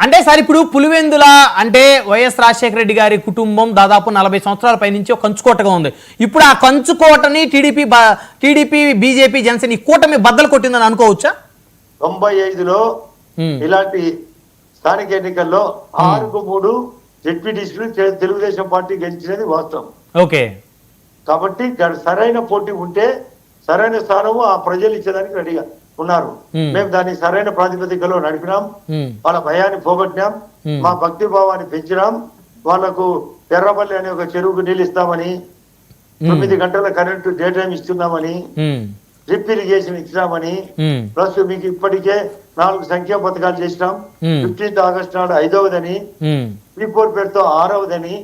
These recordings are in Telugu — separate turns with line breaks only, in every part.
అంటే సార్ ఇప్పుడు పులివెందుల అంటే వైఎస్ రాజశేఖర రెడ్డి గారి కుటుంబం దాదాపు 40 సంవత్సరాల పై నుంచి ఒక కంచుకోటగా ఉంది. ఇప్పుడు ఆ కంచుకోటని టీడీపీ బీజేపీ జనసేన ఈ కూటమి బద్దలు కొట్టిందని అనుకోవచ్చా?
95లో ఇలాంటి స్థానిక ఎన్నికల్లో 6-3 జెడ్పీటీసీలు తెలుగుదేశం పార్టీ గెలిచినది వాస్తవం.
ఓకే,
కాబట్టి సరైన పోటీ ఉంటే సరైన స్థానము ఆ ప్రజలు ఇచ్చేదానికి రెడీగా ఉన్నారు. మేము దాన్ని సరైన ప్రాతిపదికలో నడిపినాం, వాళ్ళ భయాన్ని పోగొట్టినాం, మా భక్తి భావాన్ని పెంచినాం. వాళ్లకు ఎర్రబల్లి అనే ఒక చెరువుకు నీళ్ళు ఇస్తామని, 9 గంటల కరెంటు డే టైం ఇస్తున్నామని, డ్రిప్ ఇరిగేషన్ ఇచ్చినామని, ప్లస్ మీకు ఇప్పటికే 4 సంఖ్యా పథకాలు చేసినాం. 15th ఆగస్టు నాడు 5వదని, P4 పేరుతో 6వదని,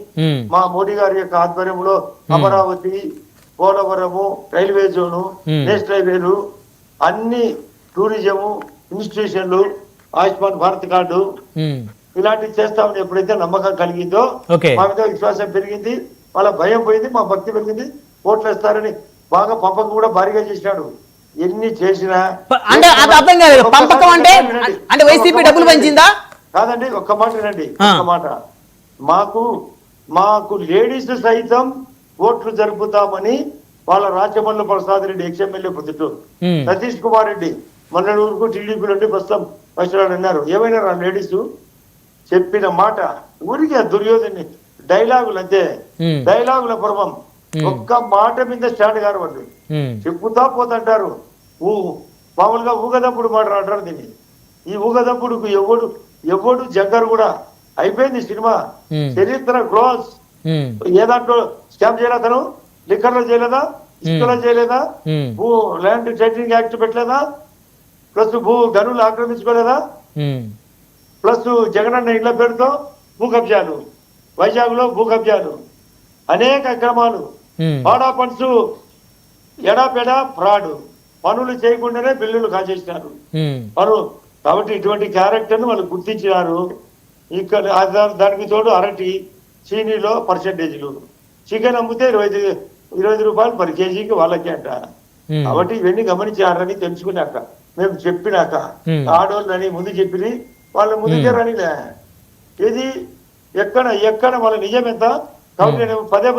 మా మోడీ గారి యొక్క ఆధ్వర్యంలో Amaravati, Polavaram, railway zone, national హైవేలు, అన్ని టూరిజము, ఇన్స్టిట్యూషన్లు, ఆయుష్మాన్ భారత్ కార్డు ఇలాంటివి చేస్తామని ఎప్పుడైతే నమ్మకం కలిగిందో మా మీద విశ్వాసం పెరిగింది, వాళ్ళ భయం పోయింది, మా భక్తి పెరిగింది. ఓట్లు వేస్తారని బాగా పంపకం కూడా భారీగా చేసినాడు. ఎన్ని చేసినా కాదండి, ఒక్క మాట వినండి, ఒక్క మాట. మాకు లేడీస్ సైతం ఓట్లు జరుపుతామని వాళ్ళ రాజమల్లు ప్రసాద్ రెడ్డి ఎక్స్ఎమ్మెల్యే పొద్దుటూరు, సతీష్ కుమార్ రెడ్డి మొన్నటి వరకు టీడీపీ నుండి ప్రస్తుతం వచ్చినాడు అన్నారు. ఏమైనా లేడీస్ చెప్పిన మాట ఊరికే దుర్యోధని డైలాగులు అంతే, డైలాగుల పర్వం. ఒక్క మాట మీద స్టాండ్ గారు వాళ్ళు చెప్పుతా పోతుంటారు. మామూలుగా ఊగదప్పుడు మాట అంటారు దీన్ని. ఈ ఊగదప్పుడుకు ఎవడు జగ్గరు కూడా అయిపోయింది సినిమా. చరిత్ర క్లోజ్. ఏ దాంట్లో స్కామ్ చేయలేదా? తను లిక్కర్ లో చేయలేదా? ఇసుకలో చేయలేదా? భూ ల్యాండ్ టైటిలింగ్ యాక్ట్ పెట్టలేదా? ప్లస్ భూ గనులు ఆక్రమించుకోలేదా? ప్లస్ జగనన్న ఇళ్ల పేరుతో భూ కబ్జాలు, వైజాగ్ లో భూ కబ్జాలు, అనేక అక్రమాలు, పాడా ఫండ్స్, ఎడాపెడా ఫ్రాడ్, పనులు చేయకుండానే బిల్లులు కాజేసినారు పనులు. కాబట్టి ఇటువంటి క్యారెక్టర్ను వాళ్ళు గుర్తించినారు. ఇక్కడ దానికి తోడు అరటి, చీనీలో పర్సెంటేజ్లు, చికెన్ అమ్మితే 25 రూపాయలు per kgకి వాళ్ళకే అంట. కాబట్టి ఇవన్నీ గమనించారని తెలుసుకున్నాక, మేము చెప్పినాక ఆడోళ్ళని ముందు చెప్పి వాళ్ళ ముందుకే రానిలే. ఇది ఎక్కడ వాళ్ళ నిజం ఎంత. కాబట్టి నేను పదే